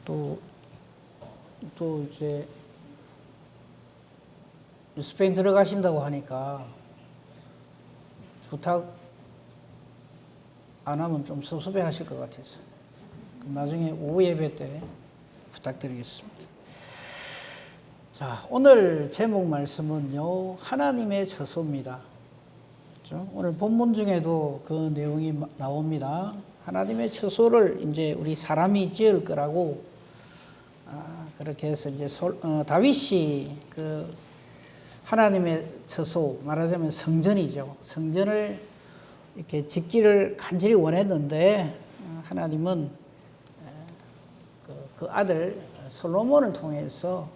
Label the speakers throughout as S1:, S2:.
S1: 또 이제 스페인 들어가신다고 하니까 부탁 안 하면 좀 섭섭해 하실 것 같아서 나중에 오후 예배 때 부탁드리겠습니다. 자, 오늘 제목 말씀은요, 하나님의 처소입니다. 그렇죠? 오늘 본문 중에도 그 내용이 나옵니다. 하나님의 처소를 이제 우리 사람이 지을 거라고, 그렇게 해서 이제 다윗이 그 하나님의 처소, 말하자면 성전이죠. 성전을 이렇게 짓기를 간절히 원했는데, 하나님은 그 아들 솔로몬을 통해서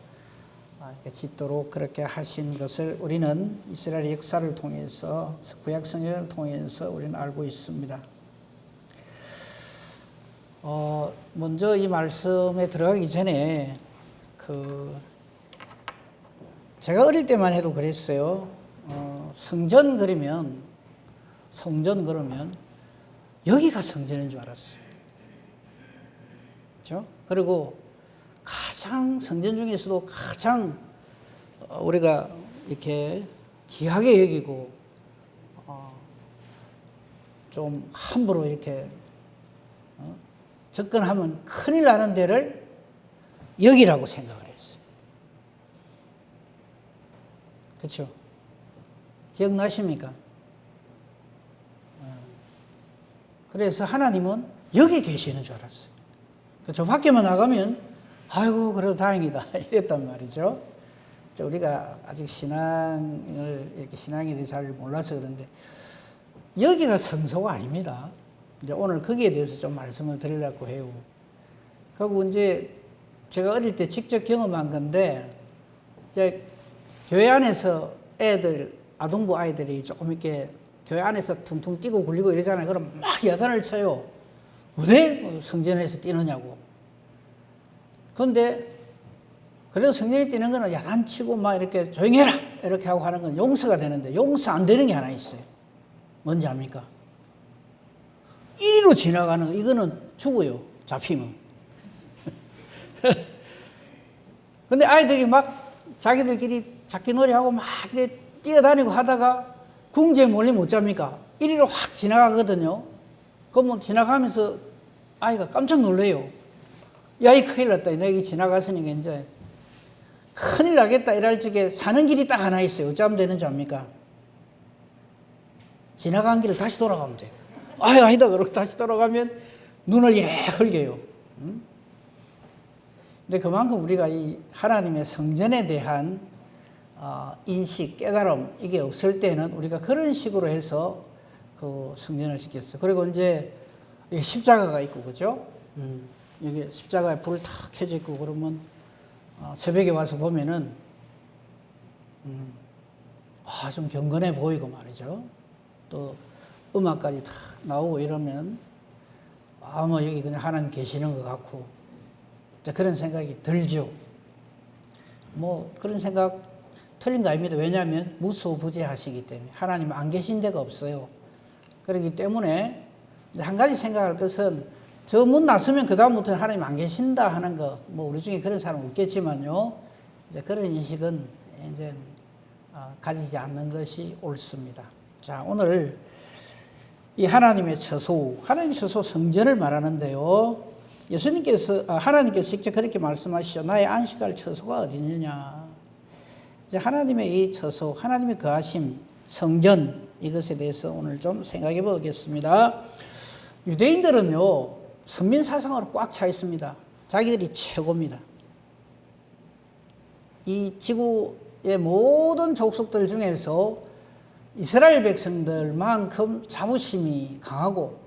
S1: 짓도록 그렇게 하신 것을 우리는 이스라엘 역사를 통해서, 구약 성경을 통해서 우리는 알고 있습니다. 먼저 이 말씀에 들어가기 전에 제가 어릴 때만 해도 그랬어요. 성전 그러면 여기가 성전인 줄 알았어요. 그렇죠? 그리고 성전 중에서도 가장 우리가 이렇게 귀하게 여기고 좀 함부로 이렇게 접근하면 큰일 나는 데를 여기라고 생각을 했어요. 그렇죠? 기억나십니까? 그래서 하나님은 여기 계시는 줄 알았어요. 저 밖에만 나가면 아이고 그래도 다행이다 이랬단 말이죠. 우리가 아직 신앙에 대해 잘 몰라서 그런데 여기가 성소가 아닙니다. 이제 오늘 거기에 대해서 좀 말씀을 드리려고 해요. 그리고 이제 제가 어릴 때 직접 경험한 건데, 이제 교회 안에서 아동부 아이들이 조금 이렇게 교회 안에서 퉁퉁 뛰고 굴리고 이러잖아요. 그럼 막 야단을 쳐요. 왜 성전에서 뛰느냐고. 그런데 그래도 성전에 뛰는 거는 야단치고 막 이렇게 조용히 해라 이렇게 하고 하는 건 용서가 되는데, 용서 안 되는 게 하나 있어요. 뭔지 압니까? 이리로 지나가는 거, 이거는 죽어요. 잡히면. 근데 아이들이 막 자기들끼리 잡기놀이하고 막 이렇게 뛰어다니고 하다가 궁지에 몰리면 어쩝니까? 이리로 확 지나가거든요. 그러면 지나가면서 아이가 깜짝 놀래요. 야, 이 큰일 났다. 내가 여기 지나갔으니까 이제 큰일 나겠다. 이럴 적에 사는 길이 딱 하나 있어요. 어쩌면 되는지 압니까? 지나간 길을 다시 돌아가면 돼요. 아니다. 그러고 다시 돌아가면 눈을 이래 흘겨요. 근데 그만큼 우리가 이 하나님의 성전에 대한 인식, 깨달음, 이게 없을 때는 우리가 그런 식으로 해서 그 성전을 짓겠어요. 그리고 이제 십자가가 있고, 그죠? 여기 십자가에 불을 탁 켜져 있고, 그러면 새벽에 와서 보면은, 좀 경건해 보이고 말이죠. 또 음악까지 탁 나오고 이러면, 뭐 여기 그냥 하나님 계시는 것 같고, 그런 생각이 들죠. 뭐 그런 생각 틀린 거 아닙니다. 왜냐하면 무소부재하시기 때문에 하나님 안 계신 데가 없어요. 그렇기 때문에 한 가지 생각할 것은, 저 문 나서면 그 다음부터는 하나님 안 계신다 하는 거, 뭐 우리 중에 그런 사람 없겠지만요, 이제 그런 인식은 이제 가지지 않는 것이 옳습니다. 자, 오늘 이 하나님의 처소 성전을 말하는데요. 하나님께서 직접 그렇게 말씀하시죠. 나의 안식할 처소가 어디 있느냐. 이제 하나님의 이 처소, 하나님의 거하심, 성전, 이것에 대해서 오늘 좀 생각해 보겠습니다. 유대인들은요, 선민 사상으로 꽉 차 있습니다. 자기들이 최고입니다. 이 지구의 모든 족속들 중에서 이스라엘 백성들만큼 자부심이 강하고,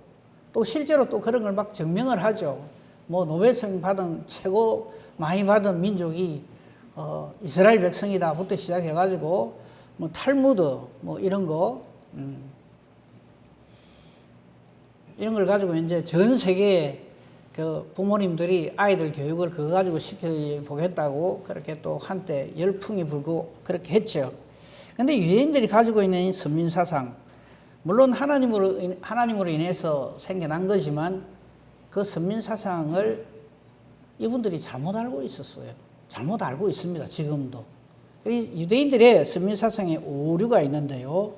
S1: 또 실제로 또 그런 걸 막 증명을 하죠. 뭐 노벨상 최고 많이 받은 민족이 이스라엘 백성이다부터 시작해가지고 뭐 탈무드 뭐 이런 이런 걸 가지고 이제 전 세계에 그 부모님들이 아이들 교육을 그거 가지고 시켜보겠다고 그렇게 또 한때 열풍이 불고 그렇게 했죠. 근데 유대인들이 가지고 있는 이 선민사상, 물론 하나님으로 인해서 생겨난 거지만, 그 선민사상을 이분들이 잘못 알고 있었어요. 잘못 알고 있습니다. 지금도. 유대인들의 선민사상에 오류가 있는데요.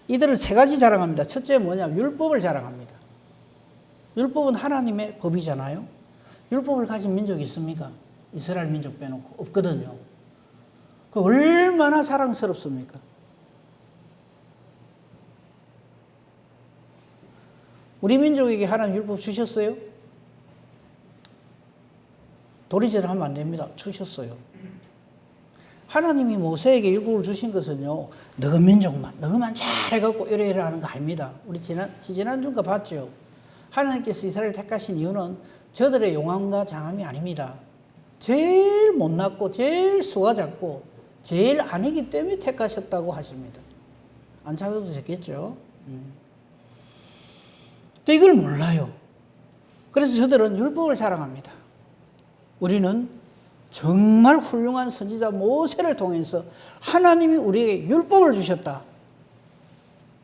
S1: 이들은 세 가지 자랑합니다. 첫째 뭐냐면 율법을 자랑합니다. 율법은 하나님의 법이잖아요. 율법을 가진 민족이 있습니까? 이스라엘 민족 빼놓고 없거든요. 그 얼마나 자랑스럽습니까? 우리 민족에게 하나님 율법 주셨어요? 도리질을 하면 안 됩니다. 주셨어요. 하나님이 모세에게 율법을 주신 것은요, 너희 민족만, 너희만 잘해갖고 이래 하는 거 아닙니다. 우리 지난주가 봤죠. 하나님께서 이스라엘을 택하신 이유는 저들의 용암과 장함이 아닙니다. 제일 못났고, 제일 수가 작고, 제일 아니기 때문에 택하셨다고 하십니다. 안 찾아도 됐겠죠. 근데 이걸 몰라요. 그래서 저들은 율법을 자랑합니다. 우리는 정말 훌륭한 선지자 모세를 통해서 하나님이 우리에게 율법을 주셨다.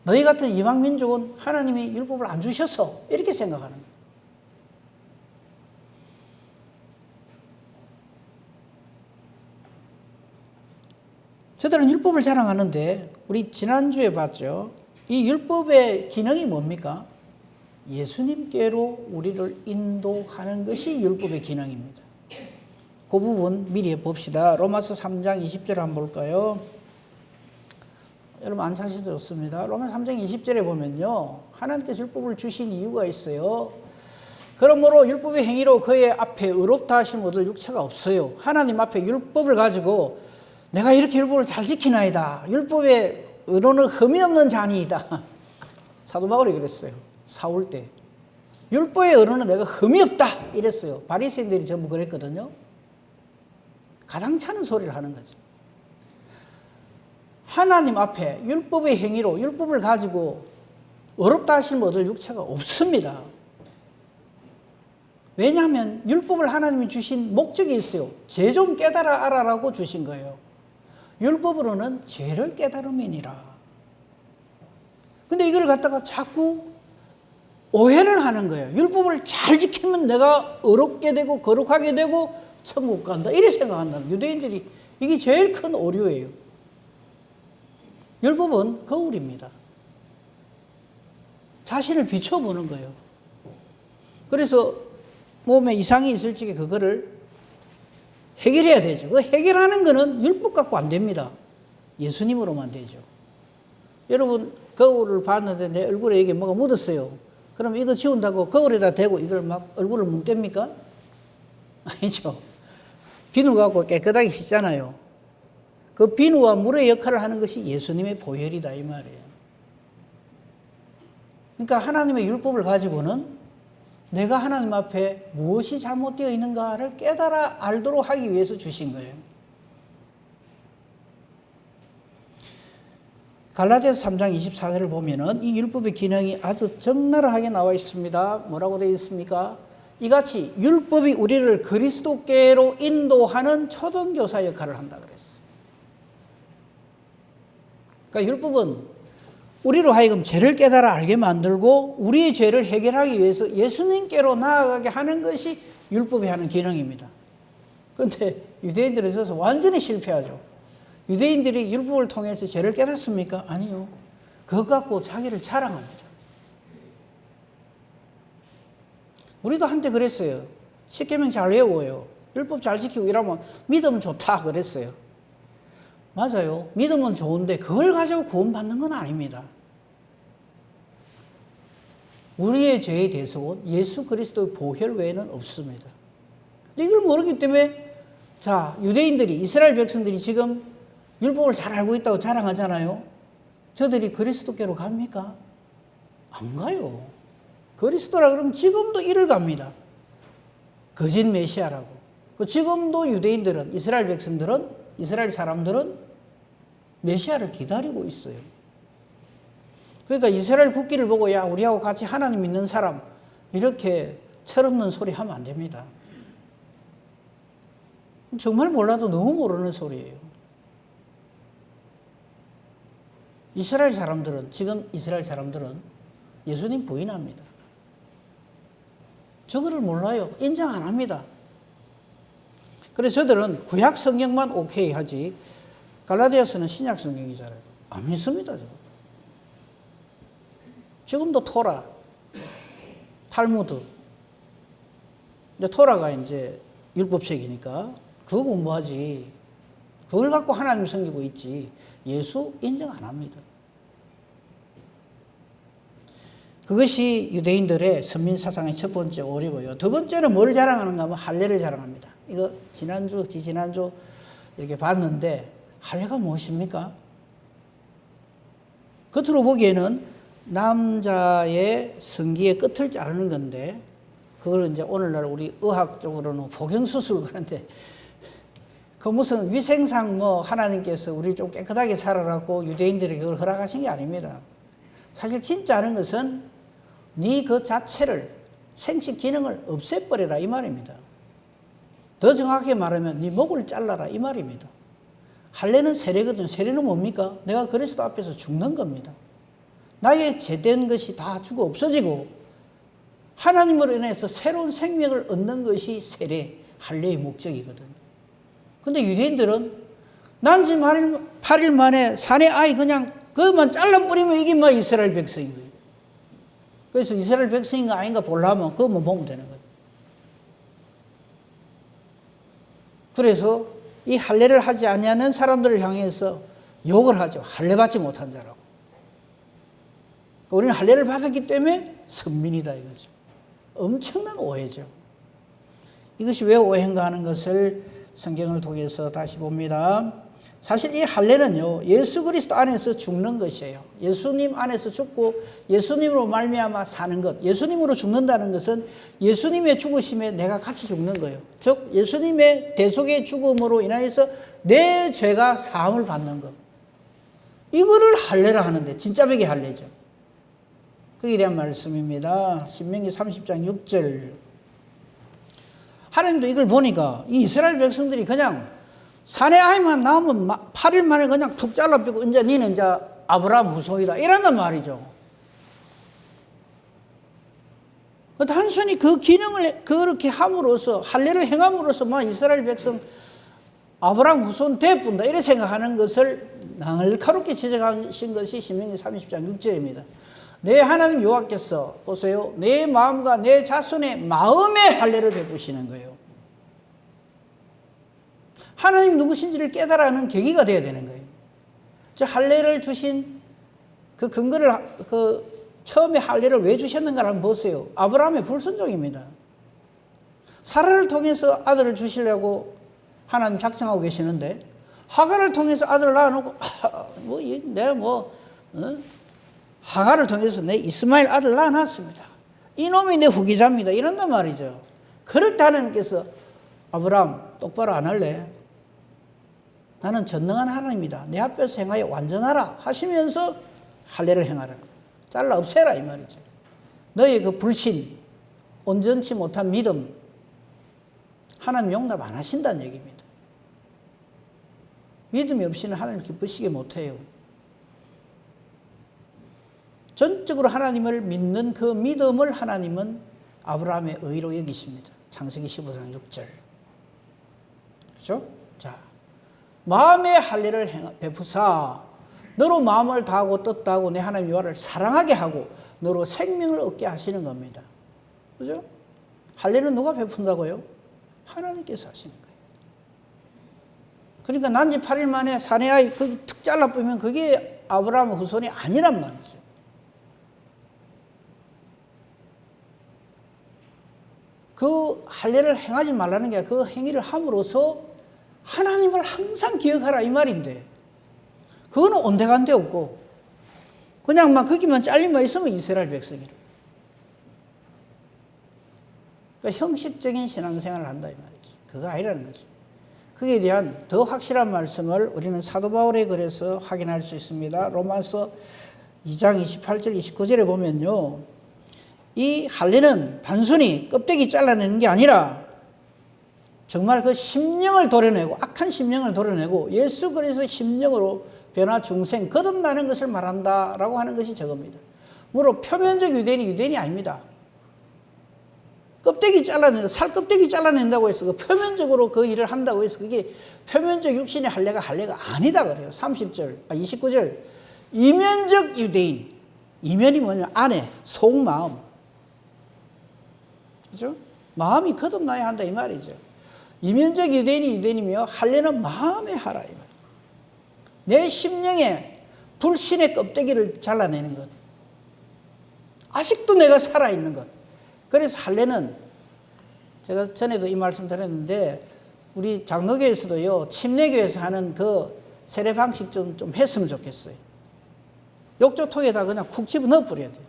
S1: 너희 같은 이방 민족은 하나님이 율법을 안 주셨어. 이렇게 생각하는 거예요. 저들은 율법을 자랑하는데 우리 지난주에 봤죠. 이 율법의 기능이 뭡니까? 예수님께로 우리를 인도하는 것이 율법의 기능입니다. 그 부분 미리 봅시다. 로마서 3장 20절 한번 볼까요? 여러분 안 찾으셔도 좋습니다. 로마서 3장 20절에 보면요. 하나님께서 율법을 주신 이유가 있어요. 그러므로 율법의 행위로 그의 앞에 의롭다 하심 얻을 육체가 없어요. 하나님 앞에 율법을 가지고 내가 이렇게 율법을 잘 지키나이다. 율법의 의로는 흠이 없는 자니이다. 사도 바울이 그랬어요. 사울 때. 율법의 의로는 내가 흠이 없다. 이랬어요. 바리새인들이 전부 그랬거든요. 가장 차는 소리를 하는 거죠. 하나님 앞에 율법의 행위로 율법을 가지고 어렵다 하시면 얻을 육체가 없습니다. 왜냐하면 율법을 하나님이 주신 목적이 있어요. 죄 좀 깨달아 알아라고 주신 거예요. 율법으로는 죄를 깨달음이니라. 근데 이걸 갖다가 자꾸 오해를 하는 거예요. 율법을 잘 지키면 내가 어렵게 되고 거룩하게 되고 천국 간다. 이렇게 생각한다. 유대인들이 이게 제일 큰 오류예요. 율법은 거울입니다. 자신을 비춰보는 거예요. 그래서 몸에 이상이 있을 적에 그거를 해결해야 되죠. 그 해결하는 거는 율법 갖고 안 됩니다. 예수님으로만 되죠. 여러분 거울을 봤는데 내 얼굴에 이게 뭐가 묻었어요. 그럼 이거 지운다고 거울에다 대고 이걸 막 얼굴을 문댑니까? 아니죠. 비누 갖고 깨끗하게 씻잖아요. 그 비누와 물의 역할을 하는 것이 예수님의 보혈이다 이 말이에요. 그러니까 하나님의 율법을 가지고는 내가 하나님 앞에 무엇이 잘못되어 있는가를 깨달아 알도록 하기 위해서 주신 거예요. 갈라디아서 3장 24절을 보면은 이 율법의 기능이 아주 적나라하게 나와 있습니다. 뭐라고 되어 있습니까? 이같이 율법이 우리를 그리스도께로 인도하는 초등교사 역할을 한다 그랬어요. 그러니까 율법은 우리로 하여금 죄를 깨달아 알게 만들고 우리의 죄를 해결하기 위해서 예수님께로 나아가게 하는 것이 율법이 하는 기능입니다. 그런데 유대인들에 있어서 완전히 실패하죠. 유대인들이 율법을 통해서 죄를 깨닫습니까? 아니요. 그것 갖고 자기를 자랑합니다. 우리도 한때 그랬어요. 십계명 잘 외워요. 율법 잘 지키고 이러면 믿으면 좋다 그랬어요. 맞아요. 믿으면 좋은데 그걸 가지고 구원받는 건 아닙니다. 우리의 죄에 대해서 예수 그리스도의 보혈 외에는 없습니다. 이걸 모르기 때문에 자 유대인들이 이스라엘 백성들이 지금 율법을 잘 알고 있다고 자랑하잖아요. 저들이 그리스도께로 갑니까? 안 가요. 그리스도라 그러면 지금도 이를 갑니다. 거짓 메시아라고. 지금도 유대인들은 이스라엘 백성들은 이스라엘 사람들은 메시아를 기다리고 있어요. 그러니까 이스라엘 국기를 보고 야 우리하고 같이 하나님 믿는 사람 이렇게 철없는 소리 하면 안 됩니다. 정말 몰라도 너무 모르는 소리예요. 이스라엘 사람들은 지금 이스라엘 사람들은 예수님 부인합니다. 저거를 몰라요. 인정 안 합니다. 그래서 저들은 구약 성경만 오케이 하지 갈라디아서는 신약 성경이잖아요. 안 믿습니다. 지금도 토라, 탈무드, 이제 토라가 이제 율법책이니까 그거 공부하지. 그걸 갖고 하나님 섬기고 있지. 예수 인정 안 합니다. 그것이 유대인들의 선민사상의 첫 번째 오류고요. 두 번째는 뭘 자랑하는가 하면 할례를 자랑합니다. 이거 지난주, 지지난주 이렇게 봤는데 할례가 무엇입니까? 겉으로 보기에는 남자의 성기의 끝을 자르는 건데 그걸 이제 오늘날 우리 의학적으로는 복용수술 그런데 그 무슨 위생상 뭐 하나님께서 우리 좀 깨끗하게 살아라고 유대인들이 그걸 허락하신 게 아닙니다. 사실 진짜 하는 것은 네 그 자체를 생식 기능을 없애버려라 이 말입니다. 더 정확하게 말하면 네 목을 잘라라 이 말입니다. 할례는 세례거든요. 세례는 뭡니까? 내가 그리스도 앞에서 죽는 겁니다. 나의 죄된 것이 다 죽어 없어지고 하나님으로 인해서 새로운 생명을 얻는 것이 세례, 할례의 목적이거든요. 근데 유대인들은 난 지금 8일 만에 사내 아이 그냥 그것만 잘라버리면 이게 뭐 이스라엘 백성인 거예요. 그래서 이스라엘 백성인가 아닌가 보려면 그것만 보면 되는 거예요. 그래서 이 할례를 하지 아니하는 사람들을 향해서 욕을 하죠. 할례 받지 못한 자라고. 우리는 할례를 받았기 때문에 선민이다 이거죠. 엄청난 오해죠. 이것이 왜 오해인가 하는 것을 성경을 통해서 다시 봅니다. 사실 이 할례는요, 예수 그리스도 안에서 죽는 것이에요. 예수님 안에서 죽고 예수님으로 말미암아 사는 것. 예수님으로 죽는다는 것은 예수님의 죽으심에 내가 같이 죽는 거예요. 즉 예수님의 대속의 죽음으로 인하여서 내 죄가 사함을 받는 것. 이거를 할례라 하는데 진짜 백의 할례죠. 거기에 대한 말씀입니다. 신명기 30장 6절. 하나님도 이걸 보니까 이 이스라엘 백성들이 그냥 사내 아이만 나오면 8일 만에 그냥 툭 잘라비고 이제 니는 이제 아브라함 후손이다 이란단 말이죠. 단순히 그 기능을 그렇게 함으로써 할례를 행함으로써 막 이스라엘 백성 아브라함 후손 대뿐다 이렇게 생각하는 것을 날카롭게 지적하신 것이 신명기 30장 6절입니다. 내 하나님 여호와께서 보세요. 내 마음과 내 자손의 마음의 할례를 베푸시는 거예요. 하나님 누구신지를 깨달아는 계기가 되어야 되는 거예요. 저 할례를 주신 그 근거를 처음에 할례를 왜 주셨는가 한번 보세요. 아브라함의 불순종입니다. 사라를 통해서 아들을 주시려고 하나님 작정하고 계시는데 하갈을 통해서 아들을 낳아놓고 하갈을 통해서 내 이스마엘 아들 낳아놨습니다. 이놈이 내 후계자입니다. 이런단 말이죠. 그럴 때 하나님께서 아브라함 똑바로 안 할래? 나는 전능한 하나님이다. 내 앞에서 행하여 완전하라 하시면서 할례를 행하라. 잘라 없애라 이 말이죠. 너의 그 불신, 온전치 못한 믿음 하나님 용납 안 하신다는 얘기입니다. 믿음이 없이는 하나님 기쁘시게 못해요. 전적으로 하나님을 믿는 그 믿음을 하나님은 아브라함의 의로 여기십니다. 창세기 15장 6절. 그렇죠? 자, 마음의 할례를 베푸사 너로 마음을 다하고 뜻 다하고 내 하나님 여호와를 사랑하게 하고 너로 생명을 얻게 하시는 겁니다. 그죠? 할례는 누가 베푼다고요? 하나님께서 하시는 거예요. 그러니까 난지 8일 만에 사내 아이 툭 잘라보면 그게 아브라함 후손이 아니란 말이죠. 그 할례를 행하지 말라는 게 아니라 그 행위를 함으로써 하나님을 항상 기억하라 이 말인데 그거는 온데간데 없고 그냥 막 거기만 잘리만 있으면 이스라엘 백성이라. 그러니까 형식적인 신앙생활을 한다 이 말이지. 그거 아니라는 거죠. 그에 대한 더 확실한 말씀을 우리는 사도 바울의 글에서 확인할 수 있습니다. 로마서 2장 28절 29절에 보면요. 이 할례는 단순히 껍데기 잘라내는 게 아니라 정말 그 심령을 도려내고 악한 심령을 도려내고 예수 그리스도의 심령으로 변화 중생 거듭나는 것을 말한다라고 하는 것이 저겁니다. 물론 표면적 유대인이 유대인이 아닙니다. 껍데기 잘라낸다. 살 껍데기 잘라낸다고 해서 그 표면적으로 그 일을 한다고 해서 그게 표면적 육신의 할례가 아니다 그래요. 29절. 이면적 유대인. 이면이 뭐냐면 안에, 속마음. 그죠? 마음이 거듭나야 한다 이 말이죠. 이면적 유대인이 유대인이며 할례는 마음에 하라 이 말. 내 심령에 불신의 껍데기를 잘라내는 것. 아직도 내가 살아있는 것. 그래서 할례는 제가 전에도 이 말씀 드렸는데 우리 장로교에서도요 침례교에서 하는 그 세례 방식 좀 했으면 좋겠어요. 욕조통에다 그냥 쿡 집어넣어 버려야 돼요.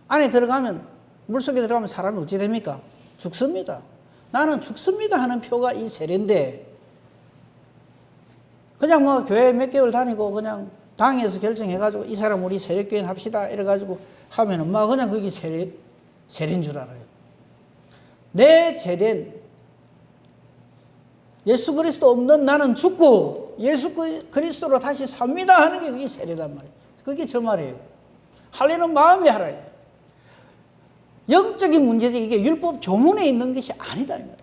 S1: 안에 들어가면 물속에 들어가면 사람이 어찌 됩니까? 죽습니다. 나는 죽습니다 하는 표가 이 세례인데 그냥 뭐 교회 몇 개월 다니고 그냥 당에서 결정해가지고 이 사람 우리 세례교인 합시다 이래가지고 하면은 막 그냥 그게 세례인 줄 알아요. 내 제된 예수 그리스도 없는 나는 죽고 예수 그리스도로 다시 삽니다 하는 게 그게 세례단 말이에요. 그게 저 말이에요. 할례는 마음에 하라. 영적인 문제지 이게 율법 조문에 있는 것이 아니다 이 말이에요.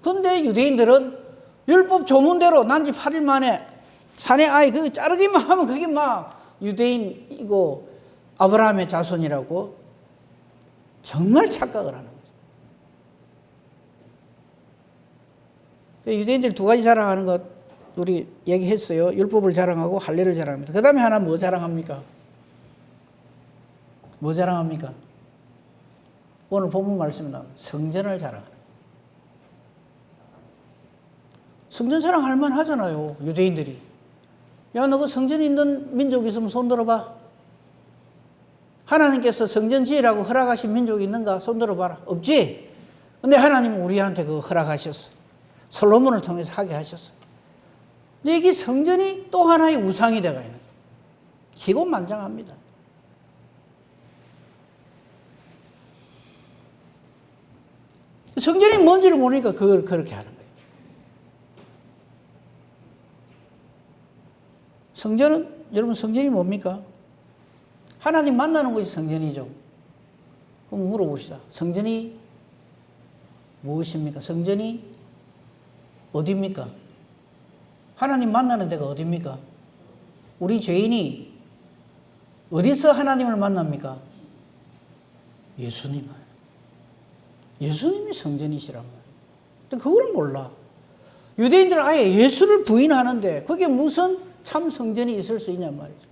S1: 그런데 유대인들은 율법 조문대로 난지 8일 만에 산에 아이 그 자르기만 하면 그게 막 유대인이고 아브라함의 자손이라고 정말 착각을 하는 거죠. 유대인들 두 가지 자랑하는 것 우리 얘기했어요. 율법을 자랑하고 할례를 자랑합니다. 그 다음에 하나 뭐 자랑합니까? 뭐 자랑합니까? 오늘 본문 말씀에 나오는 성전을 자랑하는 거예요. 성전 자랑할 만하잖아요. 유대인들이. 야, 너 그 성전이 있는 민족이 있으면 손 들어봐. 하나님께서 성전 지으라고 허락하신 민족이 있는가? 손 들어봐라. 없지? 근데 하나님은 우리한테 그 허락하셨어. 솔로몬을 통해서 하게 하셨어. 근데 이게 성전이 또 하나의 우상이 되가 있는 거예요. 기곤만장합니다. 성전이 뭔지를 모르니까 그걸 그렇게 하는 거예요. 성전은, 여러분 성전이 뭡니까? 하나님 만나는 것이 성전이죠. 그럼 물어봅시다. 성전이 무엇입니까? 성전이 어디입니까? 하나님 만나는 데가 어디입니까? 우리 죄인이 어디서 하나님을 만납니까? 예수님을. 예수님이 성전이시란 말이에요. 근데 그걸 몰라. 유대인들은 아예 예수를 부인하는데 그게 무슨 참 성전이 있을 수 있냔 말이죠.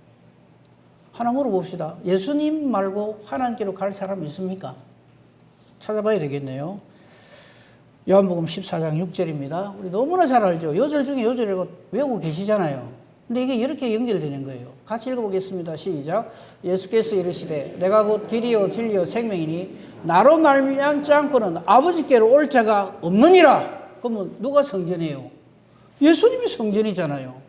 S1: 하나 물어봅시다. 예수님 말고 하나님께로 갈 사람 있습니까? 찾아봐야 되겠네요. 요한복음 14장 6절입니다. 우리 너무나 잘 알죠. 요절 중에 요절이라고 외우고 계시잖아요. 근데 이게 이렇게 연결되는 거예요. 같이 읽어보겠습니다. 시작. 예수께서 이르시되 내가 곧 길이요 진리요 생명이니 나로 말미암지 않고는 아버지께로 올 자가 없느니라. 그러면 누가 성전이에요? 예수님이 성전이잖아요.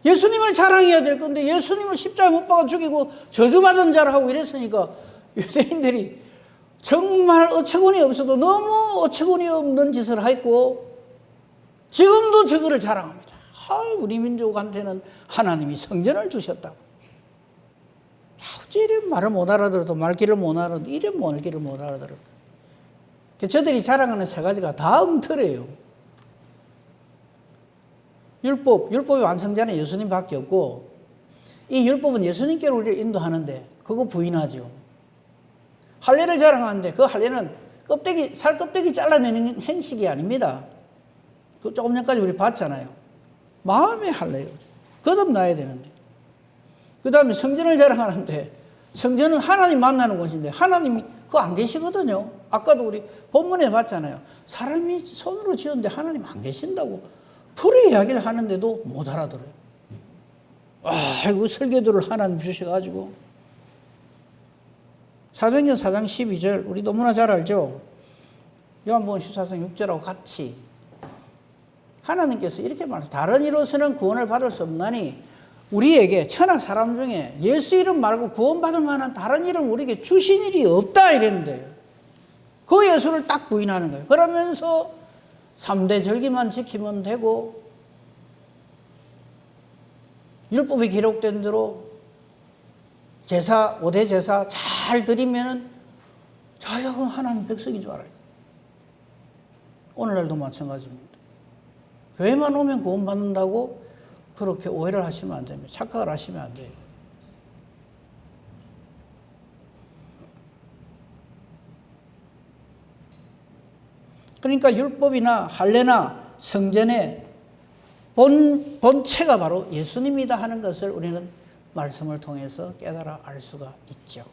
S1: 예수님을 자랑해야 될 건데 예수님을 십자가에 못 박아 죽이고 저주받은 자를 하고 이랬으니까 유대인들이 정말 어처구니 없어도 너무 어처구니 없는 짓을 했고 지금도 저거를 자랑합니다. 우리 민족한테는 하나님이 성전을 주셨다고. 어째 이런 말을 못 알아들어도 말귀를 못 알아들어도 이런 말귀를 못 알아들어. 저들이 자랑하는 세 가지가 다 엉터리예요. 율법이 완성자는 예수님밖에 없고 이 율법은 예수님께로 우리를 인도하는데 그거 부인하죠. 할례를 자랑하는데 그 할례는 살 껍데기 잘라내는 행식이 아닙니다. 그 조금 전까지 우리 봤잖아요. 마음의 할례요. 거듭나야 되는데. 그 다음에 성전을 자랑하는데 성전은 하나님 만나는 곳인데 하나님이 그거 안 계시거든요. 아까도 우리 본문에 봤잖아요. 사람이 손으로 지었는데 하나님 안 계신다고 불의 이야기를 하는데도 못 알아들어요. 아이고 설교들을 하나님 주셔가지고 사도행전 4장 12절 우리 너무나 잘 알죠. 요한복음 14장 6절하고 같이 하나님께서 이렇게 말해요. 다른 이로서는 구원을 받을 수 없나니 우리에게 천하 사람 중에 예수 이름 말고 구원받을 만한 다른 이름 우리에게 주신 일이 없다 이랬는데요. 그 예수를 딱 부인하는 거예요. 그러면서 3대 절기만 지키면 되고 율법이 기록된 대로 제사 5대 제사 잘 드리면 자야금 하나님 백성인 줄 알아요. 오늘날도 마찬가지입니다. 교회만 오면 구원받는다고 그렇게 오해를 하시면 안 됩니다. 착각을 하시면 안 돼요. 그러니까 율법이나 할례나 성전의 본체가 바로 예수님이다 하는 것을 우리는 말씀을 통해서 깨달아 알 수가 있죠.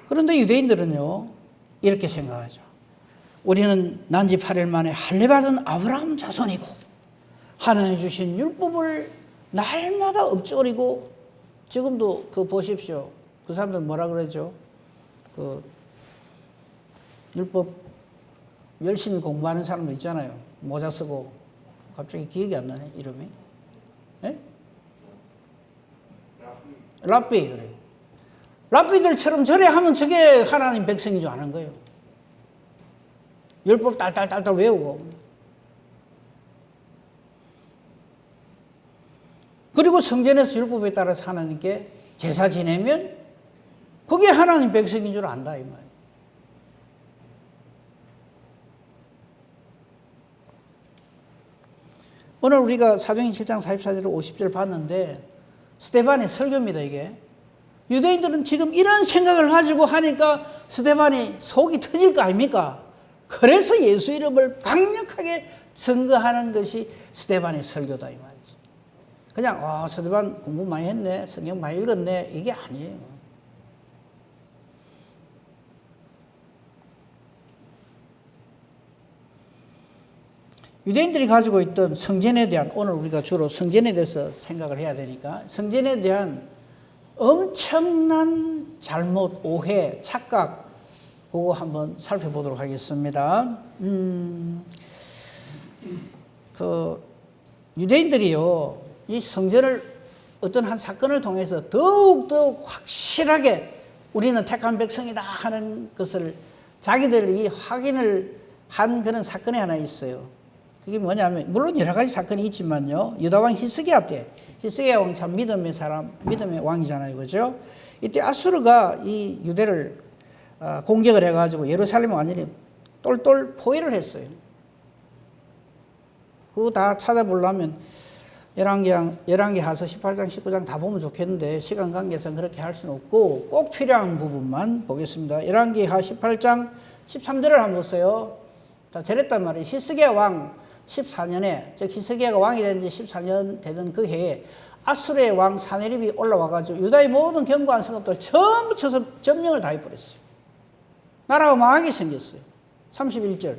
S1: 그런데 유대인들은요, 이렇게 생각하죠. 우리는 난지 8일 만에 할례받은 아브라함 자손이고 하나님 주신 율법을 날마다 읊조리고, 지금도 그 보십시오. 그 사람들 뭐라 그러죠? 그 율법 열심히 공부하는 사람들 있잖아요. 모자 쓰고. 갑자기 기억이 안 나네, 이름이. 예? 랍비, 그래요. 랍비들처럼 저래 하면 저게 하나님 백성인 줄 아는 거예요. 율법 딸딸딸딸 외우고. 그리고 성전에서 율법에 따라서 하나님께 제사 지내면 그게 하나님 백성인 줄 안다, 이 말이에요. 오늘 우리가 사도행전 7장 44절 50절 봤는데 스데반의 설교입니다, 이게. 유대인들은 지금 이런 생각을 가지고 하니까 스데반이 속이 터질 거 아닙니까? 그래서 예수 이름을 강력하게 증거하는 것이 스데반의 설교다, 이 말이지. 그냥 스데반 공부 많이 했네, 성경 많이 읽었네, 이게 아니에요. 유대인들이 가지고 있던 성전에 대한, 오늘 우리가 주로 성전에 대해서 생각을 해야 되니까, 성전에 대한 엄청난 잘못, 오해, 착각, 그거 한번 살펴보도록 하겠습니다. 유대인들이요, 이 성전을 어떤 한 사건을 통해서 더욱더 확실하게 우리는 택한 백성이다 하는 것을 자기들이 확인을 한 그런 사건이 하나 있어요. 그게 뭐냐면, 물론 여러 가지 사건이 있지만요, 유다왕 히스기야 때, 히스기야 왕 참 믿음의 사람, 믿음의 왕이잖아요, 그죠? 이때 아수르가 이 유대를 공격을 해가지고 예루살렘을 완전히 똘똘 포위를 했어요. 그거 다 찾아보려면 열왕기하서 18장, 19장 다 보면 좋겠는데 시간 관계상 그렇게 할 수는 없고 꼭 필요한 부분만 보겠습니다. 열왕기하 18장 13절을 한번 보세요. 자, 저랬단 말이에요. 히스기야 왕 14년에, 즉 히스기야가 왕이 된 지 14년 되던 그 해에 아수르의 왕 사네립이 올라와가지고 유다의 모든 견고한 성읍들 전부 쳐서 점령을 다 해버렸어요. 나라가 망하게 생겼어요. 31절.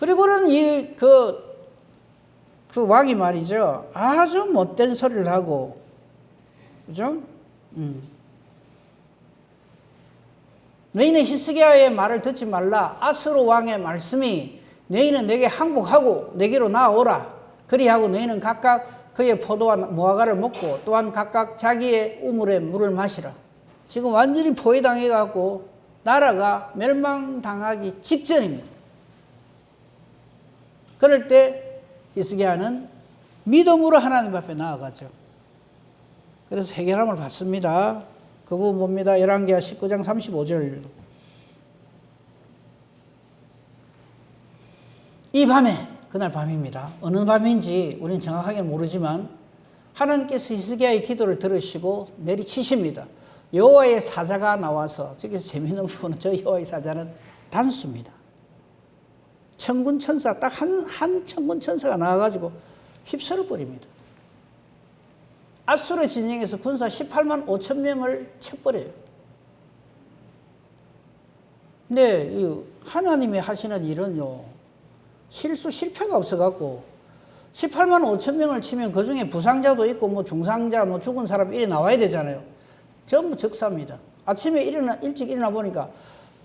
S1: 그리고는 그 왕이 말이죠, 아주 못된 소리를 하고, 그죠? 너희는 히스기야의 말을 듣지 말라. 아수르 왕의 말씀이 너희는 내게 항복하고 내게로 나아오라. 그리하고 너희는 각각 그의 포도와 무화과를 먹고 또한 각각 자기의 우물에 물을 마시라. 지금 완전히 포위당해갖고 나라가 멸망당하기 직전입니다. 그럴 때 히스기야는 믿음으로 하나님 앞에 나아가죠. 그래서 해결함을 받습니다. 그 부분 봅니다. 열왕기하 19장 35절. 이 밤에, 그날 밤입니다. 어느 밤인지 우리는 정확하게 모르지만 하나님께서 히스기야의 기도를 들으시고 내리치십니다. 여호와의 사자가 나와서, 저기서 재미있는 부분은 저 여호와의 사자는 단수입니다. 천군 천사, 딱 한 천군 천사가 나와가지고 휩쓸어 버립니다. 아수르 진영에서 군사 18만 5천 명을 쳐버려요. 근데 이 하나님이 하시는 일은요, 실패가 없어갖고 18만 5천 명을 치면 그 중에 부상자도 있고 뭐 중상자, 뭐 죽은 사람 이리 나와야 되잖아요. 전부 적사입니다. 아침에 일찍 일어나 보니까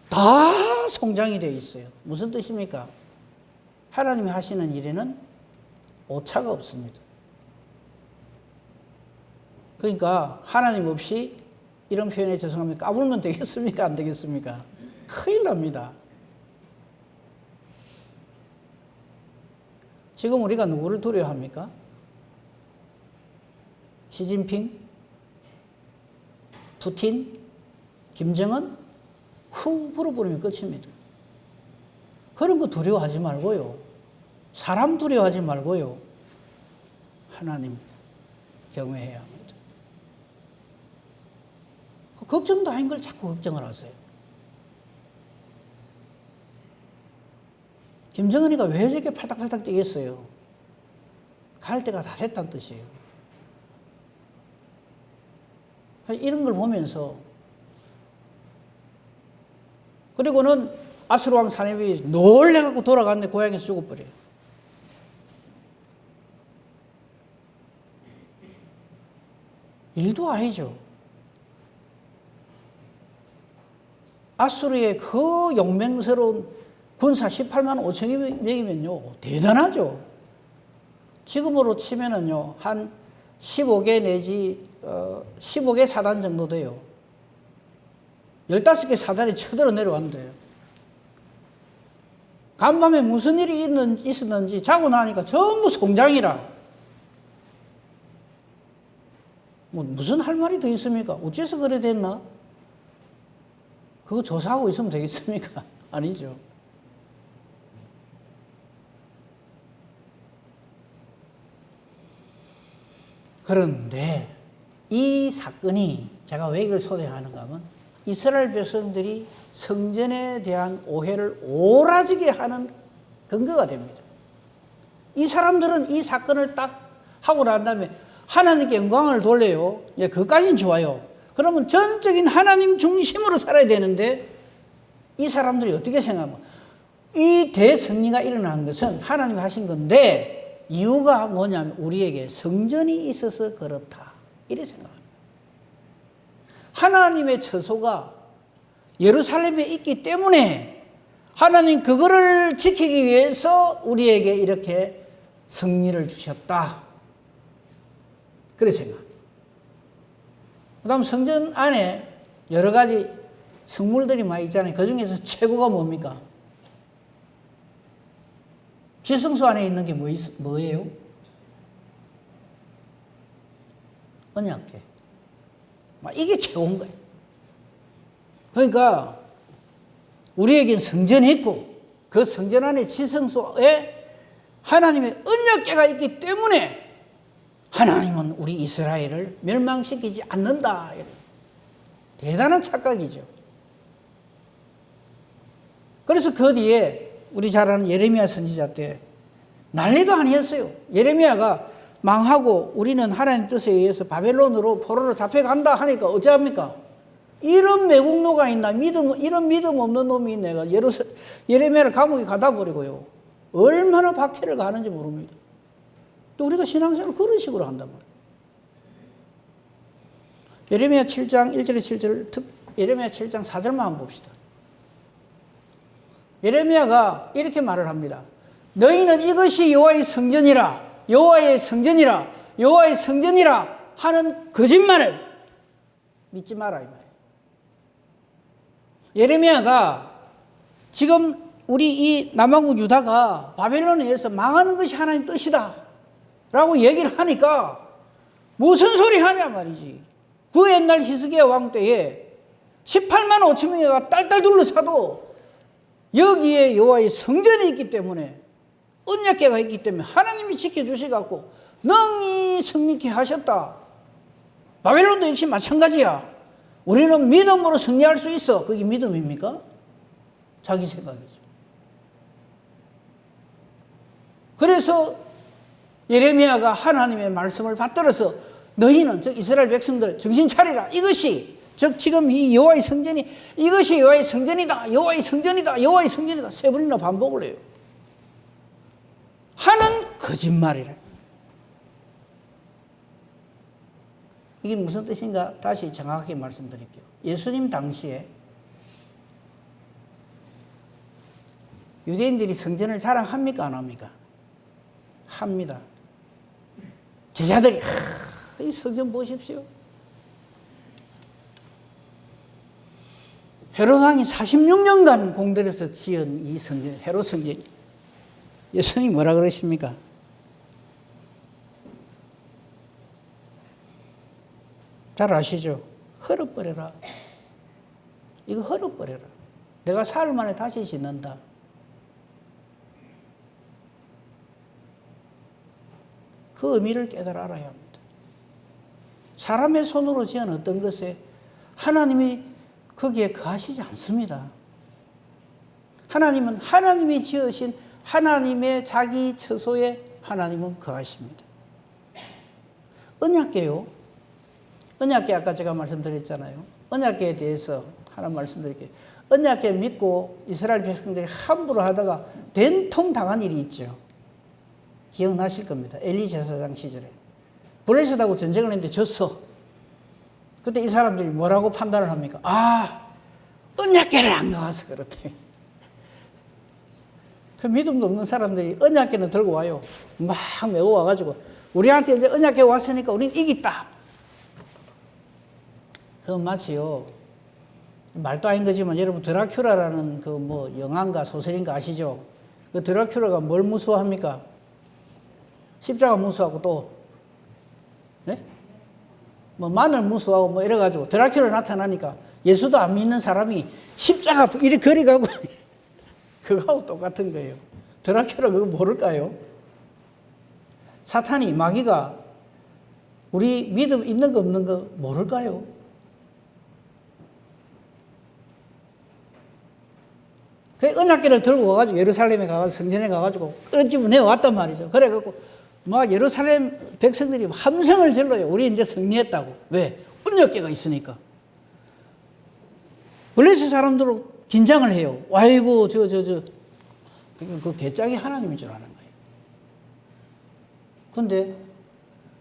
S1: 다 송장이 되어 있어요. 무슨 뜻입니까? 하나님이 하시는 일에는 오차가 없습니다. 그러니까 하나님 없이, 이런 표현에 죄송합니다, 까불면 되겠습니까? 안 되겠습니까? 큰일 납니다. 지금 우리가 누구를 두려워합니까? 시진핑, 푸틴, 김정은 후 불어버리면 끝입니다. 그런 거 두려워하지 말고요. 사람 두려워하지 말고요. 하나님 경외해야 합니다. 걱정도 아닌 걸 자꾸 걱정을 하세요. 김정은이가 왜 저렇게 팔딱팔딱 뛰겠어요? 갈 때가 다 됐다는 뜻이에요. 이런 걸 보면서, 그리고는 아수르왕 사내비 놀래갖고 돌아갔는데 고향에서 죽어버려요. 일도 아니죠. 아수르의 그 용맹스러운 군사 18만 5천 명이면요, 대단하죠. 지금으로 치면은요, 한 15개 내지 15개 사단 정도 돼요. 15개 사단이 쳐들어 내려왔는데요. 간밤에 무슨 일이 있었는지 자고 나니까 전부 송장이라. 뭐 무슨 할 말이 더 있습니까? 어째서 그래 됐나? 그거 조사하고 있으면 되겠습니까? 아니죠. 그런데 이 사건이 제가 왜 이걸 소개하는가 하면 이스라엘 백성들이 성전에 대한 오해를 오라지게 하는 근거가 됩니다. 이 사람들은 이 사건을 딱 하고 난 다음에 하나님께 영광을 돌려요. 예, 그것까지는 좋아요. 그러면 전적인 하나님 중심으로 살아야 되는데 이 사람들이 어떻게 생각하면 이 대승리가 일어난 것은 하나님이 하신 건데 이유가 뭐냐면 우리에게 성전이 있어서 그렇다. 이렇게 생각합니다. 하나님의 처소가 예루살렘에 있기 때문에 하나님 그거를 지키기 위해서 우리에게 이렇게 승리를 주셨다. 그렇게 생각합니다. 그 다음 성전 안에 여러 가지 성물들이 많이 있잖아요. 그 중에서 최고가 뭡니까? 지성소 안에 있는 게 뭐예요? 언약궤. 이게 최고인 거예요. 그러니까 우리에겐 성전이 있고 그 성전 안에 지성소에 하나님의 언약궤가 있기 때문에 하나님은 우리 이스라엘을 멸망시키지 않는다. 대단한 착각이죠. 그래서 그 뒤에 우리 잘 아는 예레미야 선지자 때 난리도 아니었어요. 예레미야가 망하고 우리는 하나님 뜻에 의해서 바벨론으로 포로로 잡혀간다 하니까 어찌합니까? 이런 매국노가 있나? 이런 믿음 없는 놈이 있네가 예레미야를 감옥에 가다 버리고요. 얼마나 박해를 가는지 모릅니다. 또 우리가 신앙생활을 그런 식으로 한단 말이에요. 예레미야 7장 1절에 7절, 예레미야 7장 4절만 한번 봅시다. 예레미야가 이렇게 말을 합니다. 너희는 이것이 여호와의 성전이라, 여호와의 성전이라, 여호와의 성전이라 하는 거짓말을 믿지 마라 이 말이에요. 예레미야가 지금 우리 이 남왕국 유다가 바벨론에 의해서 망하는 것이 하나님 뜻이다 라고 얘기를 하니까 무슨 소리 하냐 말이지. 그 옛날 히스기야 왕 때에 18만 5천 명이 딸딸 둘러싸도 여기에 여호와의 성전이 있기 때문에 언약궤가 있기 때문에 하나님이 지켜주셔갖고 능히 승리케 하셨다. 바벨론도 역시 마찬가지야. 우리는 믿음으로 승리할 수 있어. 그게 믿음입니까? 자기 생각이죠. 그래서 예레미야가 하나님의 말씀을 받들어서 너희는 즉 이스라엘 백성들 정신 차리라. 이것이 즉 지금 이 여호와의 성전이 이것이 여호와의 성전이다. 여호와의 성전이다. 여호와의 성전이다. 세 번이나 반복을 해요. 하는 거짓말이래. 이게 무슨 뜻인가? 다시 정확하게 말씀드릴게요. 예수님 당시에 유대인들이 성전을 자랑합니까? 안 합니까? 합니다. 제자들이 이 성전 보십시오. 헤롯 왕이 46년간 공들여서 지은 이 성전, 헤롯 성전. 예수님이 뭐라 그러십니까? 잘 아시죠? 헐어버려라. 이거 헐어버려라. 내가 사흘 만에 다시 짓는다. 그 의미를 깨달아 알아야 합니다. 사람의 손으로 지은 어떤 것에 하나님이 거기에 거하시지 않습니다. 하나님은 하나님이 지으신 하나님의 자기 처소에 하나님은 거하십니다. 언약궤요. 언약궤 아까 제가 말씀드렸잖아요. 언약궤에 대해서 하나 말씀드릴게요. 언약궤 믿고 이스라엘 백성들이 함부로 하다가 된통 당한 일이 있죠. 기억나실 겁니다. 엘리 제사장 시절에. 블레셋하고 전쟁을 했는데 졌어. 그때 이 사람들이 뭐라고 판단을 합니까? 언약궤를 안 가서 그렇대. 그 믿음도 없는 사람들이 언약궤는 들고 와요. 막 메고 와가지고 우리한테 이제 언약궤 왔으니까 우리는 이겼다. 그건 마치요. 말도 아닌 거지만 여러분 드라큘라라는 그 영화인가 소설인가 아시죠? 그 드라큘라가 뭘 무서워합니까? 십자가 무서워하고 또 네? 마늘 무서워하고 이래가지고 드라큘라 나타나니까 예수도 안 믿는 사람이 십자가 이리 거리가고 그거하고 똑같은 거예요. 드라큘라 그거 모를까요? 사탄이 마귀가 우리 믿음 있는 거 없는 거 모를까요? 그 언약궤를 들고 와가지고 예루살렘에 가가지고 성전에 가가지고 끄집어 내왔단 말이죠. 그래갖고 막 예루살렘 백성들이 함성을 질러요. 우리 이제 승리했다고. 왜? 언약궤가 있으니까. 블레셋 사람들은 긴장을 해요. 아이고 그 궤장이 하나님인 줄 아는 거예요. 근데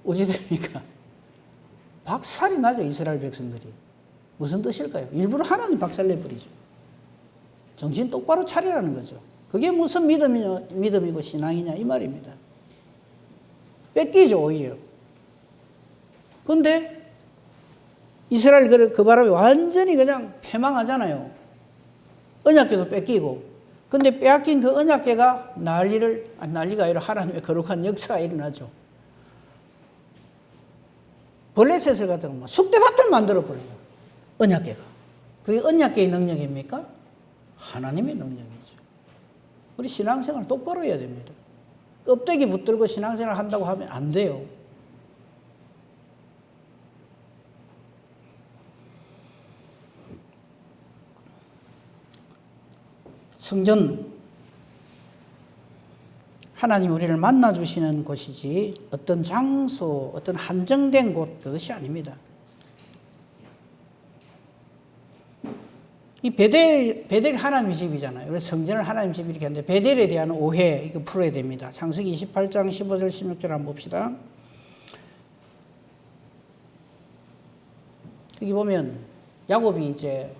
S1: 어찌 됩니까? 박살이 나죠. 이스라엘 백성들이. 무슨 뜻일까요? 일부러 하나님 박살내버리죠. 정신 똑바로 차리라는 거죠. 그게 무슨 믿음이고 신앙이냐 이 말입니다. 뺏기죠 오히려. 그런데 이스라엘 그 바람에 완전히 그냥 패망하잖아요. 언약궤도 뺏기고. 근데 빼앗긴 그 언약궤가 난리가 아니라 하나님의 거룩한 역사가 일어나죠. 블레셋을 갖다가 쑥대밭을 만들어버려요. 언약궤가. 그게 언약궤의 능력입니까? 하나님의 능력이죠. 우리 신앙생활 똑바로 해야 됩니다. 껍데기 붙들고 신앙생활 한다고 하면 안 돼요. 성전, 하나님 우리를 만나주시는 곳이지 어떤 장소, 어떤 한정된 곳 그것이 아닙니다. 이 베델 하나님 집이잖아요. 그래서 성전을 하나님 집 이렇게 하는데 베델에 대한 오해 이거 풀어야 됩니다. 창세기 28장 15절 16절 한번 봅시다. 여기 보면 야곱이 이제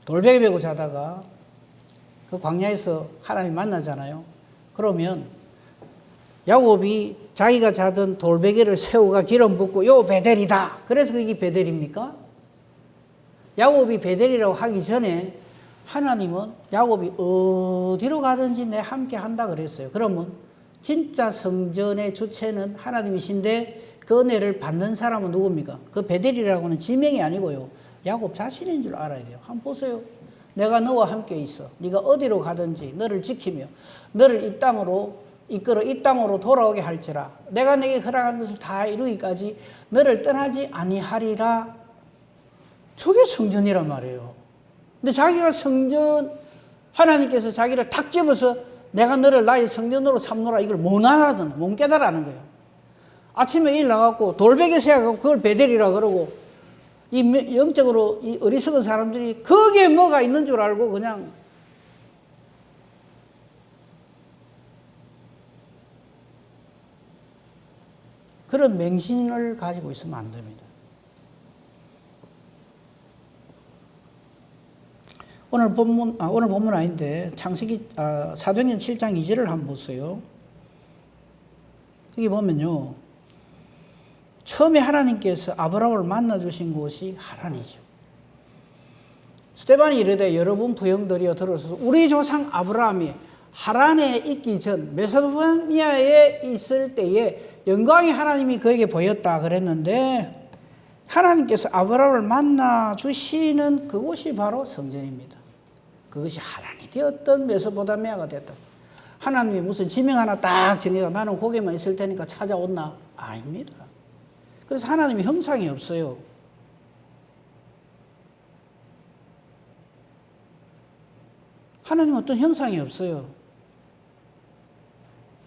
S1: 돌베개 베고 자다가 그 광야에서 하나님 만나잖아요. 그러면 야곱이 자기가 자던 돌베개를 새우가 기름 붓고 요 베델이다. 그래서 그게 베델입니까? 야곱이 베델이라고 하기 전에 하나님은 야곱이 어디로 가든지 내 함께 한다 그랬어요. 그러면 진짜 성전의 주체는 하나님이신데 그 은혜를 받는 사람은 누굽니까? 그 베델이라고는 지명이 아니고요. 야곱 자신인 줄 알아야 돼요. 한번 보세요. 내가 너와 함께 있어. 네가 어디로 가든지 너를 지키며 너를 이 땅으로 이끌어 이 땅으로 돌아오게 할지라. 내가 내게 허락한 것을 다 이루기까지 너를 떠나지 아니하리라. 저게 성전이란 말이에요. 근데 자기가 성전, 하나님께서 자기를 탁 집어서 내가 너를 나의 성전으로 삼노라 이걸 못 알아듣는, 못 깨달아는 거예요. 아침에 일 나가고 돌베개 세워갖고 그걸 베델이라 그러고 이 영적으로 이 어리석은 사람들이 거기에 뭐가 있는 줄 알고 그냥 그런 맹신을 가지고 있으면 안 됩니다. 오늘 본문 아닌데 창세기 사도행전 7장 2절을 한번 보세요. 여기 보면요. 처음에 하나님께서 아브라함을 만나 주신 곳이 하란이죠. 스데반이 이르되 여러분 부형들이여 들어서 우리 조상 아브라함이 하란에 있기 전 메소포타미아에 있을 때에 영광이 하나님이 그에게 보였다 그랬는데 하나님께서 아브라함을 만나 주시는 그곳이 바로 성전입니다. 그것이 하나님이 되었던 메소포타미아가 됐다. 하나님이 무슨 지명 하나 딱 정해서 나는 거기만 있을 테니까 찾아온나? 아닙니다. 그래서 하나님이 형상이 없어요. 하나님은 어떤 형상이 없어요.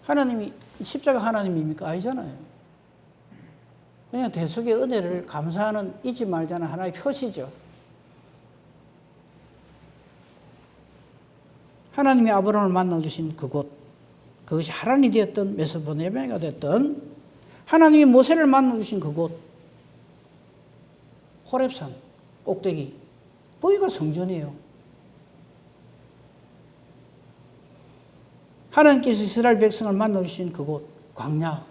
S1: 하나님이 십자가 하나님입니까? 아니잖아요. 그냥 대속의 은혜를 감사하는 잊지 말자는 하나의 표시죠. 하나님이 아브라함을 만나주신 그곳, 그것이 하란이 되었던 메소포타미아가 됐던 하나님이 모세를 만나주신 그곳, 호렙산 꼭대기, 거기가 성전이에요. 하나님께서 이스라엘 백성을 만나주신 그곳, 광야.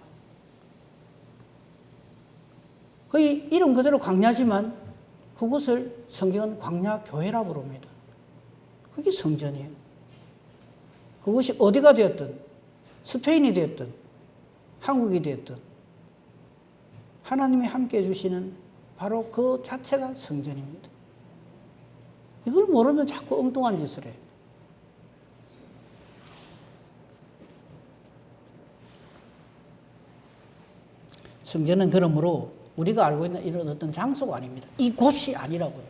S1: 거의 이름 그대로 광야지만 그곳을 성경은 광야교회라 부릅니다. 그게 성전이에요. 그것이 어디가 되었든, 스페인이 되었든, 한국이 되었든, 하나님이 함께 해주시는 바로 그 자체가 성전입니다. 이걸 모르면 자꾸 엉뚱한 짓을 해요. 성전은 그러므로 우리가 알고 있는 이런 어떤 장소가 아닙니다. 이곳이 아니라고요.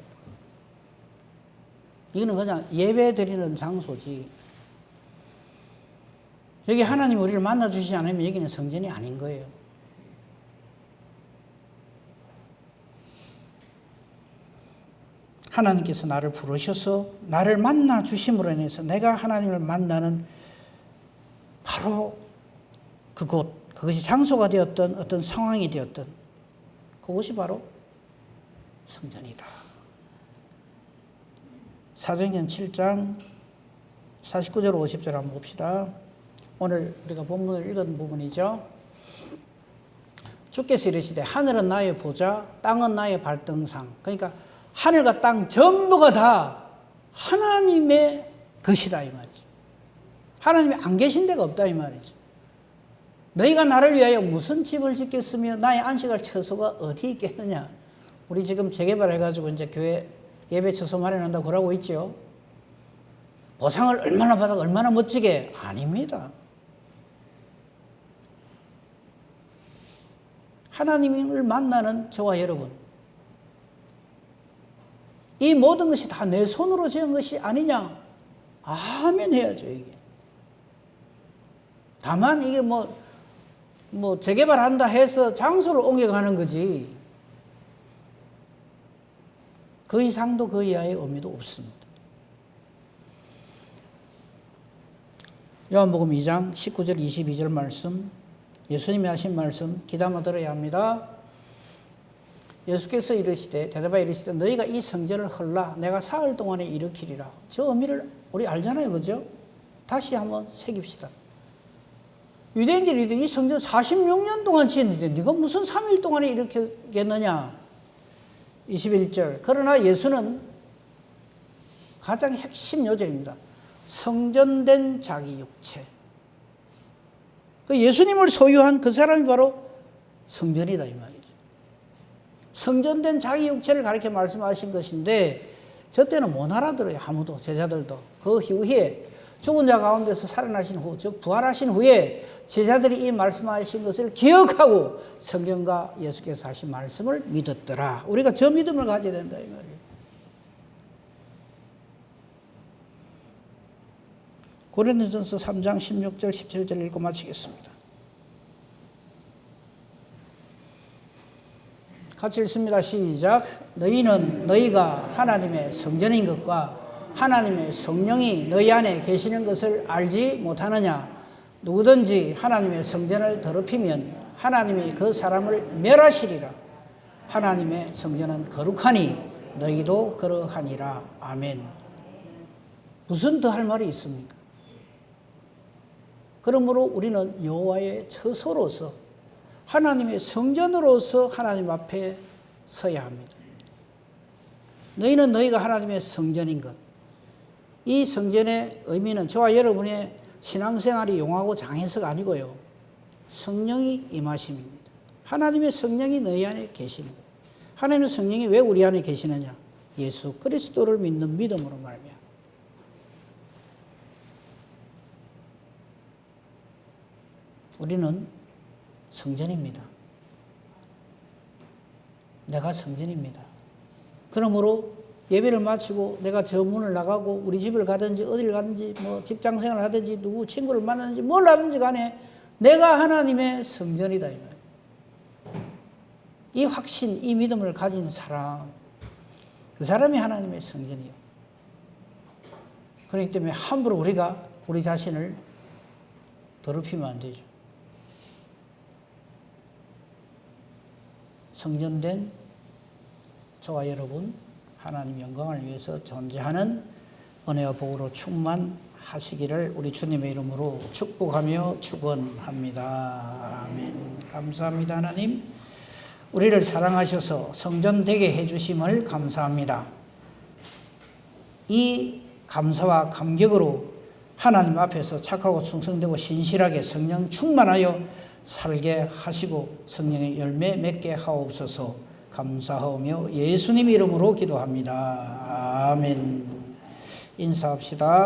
S1: 이거는 그냥 예배 드리는 장소지. 여기 하나님이 우리를 만나주시지 않으면 여기는 성전이 아닌 거예요. 하나님께서 나를 부르셔서 나를 만나주심으로 인해서 내가 하나님을 만나는 바로 그곳, 그것이 장소가 되었던 어떤 상황이 되었던 그것이 바로 성전이다. 사도행전 7장 49절 50절 한번 봅시다. 오늘 우리가 본문을 읽은 부분이죠. 주께서 이르시되 하늘은 나의 보좌 땅은 나의 발등상. 그러니까 하늘과 땅 전부가 다 하나님의 것이다 이 말이죠. 하나님이 안 계신 데가 없다 이 말이죠. 너희가 나를 위하여 무슨 집을 짓겠으며 나의 안식할 처소가 어디 있겠느냐. 우리 지금 재개발해가지고 이제 교회 예배 처소 마련한다고 그러고 있죠. 보상을 얼마나 받아 얼마나 멋지게. 아닙니다. 하나님을 만나는 저와 여러분, 이 모든 것이 다 내 손으로 지은 것이 아니냐? 아멘 해야죠, 이게. 다만 이게 뭐 재개발한다 해서 장소를 옮겨가는 거지. 그 이상도 그 이하의 의미도 없습니다. 요한복음 2장 19절 22절 말씀, 예수님이 하신 말씀 귀담아 들어야 합니다. 예수께서 이르시되 대답하여 이르시되 너희가 이 성전을 헐라 내가 사흘 동안에 일으키리라. 저 의미를 우리 알잖아요, 그죠? 다시 한번 새깁시다. 유대인들이 이 성전 46년 동안 지었는데 네가 무슨 3일 동안에 일으키겠느냐? 21절. 그러나 예수는 가장 핵심 요절입니다. 성전된 자기 육체. 그 예수님을 소유한 그 사람이 바로 성전이다 이 말이죠. 성전된 자기 육체를 가리켜 말씀하신 것인데 저 때는 못 알아들어요. 아무도, 제자들도. 그 이후에 죽은 자 가운데서 살아나신 후, 즉 부활하신 후에 제자들이 이 말씀하신 것을 기억하고 성경과 예수께서 하신 말씀을 믿었더라. 우리가 저 믿음을 가져야 된다 이 말이에요. 고린도전서 3장 16절 17절 읽고 마치겠습니다. 같이 읽습니다. 시작. 너희는 너희가 하나님의 성전인 것과 하나님의 성령이 너희 안에 계시는 것을 알지 못하느냐. 누구든지 하나님의 성전을 더럽히면 하나님이 그 사람을 멸하시리라. 하나님의 성전은 거룩하니 너희도 그러하니라. 아멘. 무슨 더 할 말이 있습니까? 그러므로 우리는 여호와의 처소로서 하나님의 성전으로서 하나님 앞에 서야 합니다. 너희는 너희가 하나님의 성전인 것. 이 성전의 의미는 저와 여러분의 신앙생활이 용하고 장해서가 아니고요. 성령이 임하심입니다. 하나님의 성령이 너희 안에 계시는 거예요. 하나님의 성령이 왜 우리 안에 계시느냐? 예수 그리스도를 믿는 믿음으로 말미암아. 우리는 성전입니다. 내가 성전입니다. 그러므로 예배를 마치고 내가 저 문을 나가고 우리 집을 가든지 어딜 가든지 뭐 직장 생활을 하든지 누구 친구를 만나든지 뭘 하든지 간에 내가 하나님의 성전이다 이 말이에요. 이 확신, 이 믿음을 가진 사람, 그 사람이 하나님의 성전이에요. 그렇기 때문에 함부로 우리가 우리 자신을 더럽히면 안 되죠. 성전된 저와 여러분, 하나님 영광을 위해서 존재하는 은혜와 복으로 충만하시기를 우리 주님의 이름으로 축복하며 축원합니다. 아멘. 감사합니다. 하나님, 우리를 사랑하셔서 성전되게 해주심을 감사합니다. 이 감사와 감격으로 하나님 앞에서 착하고 충성되고 신실하게 성령 충만하여 살게 하시고 성령의 열매 맺게 하옵소서. 감사하며 예수님 이름으로 기도합니다. 아멘. 인사합시다.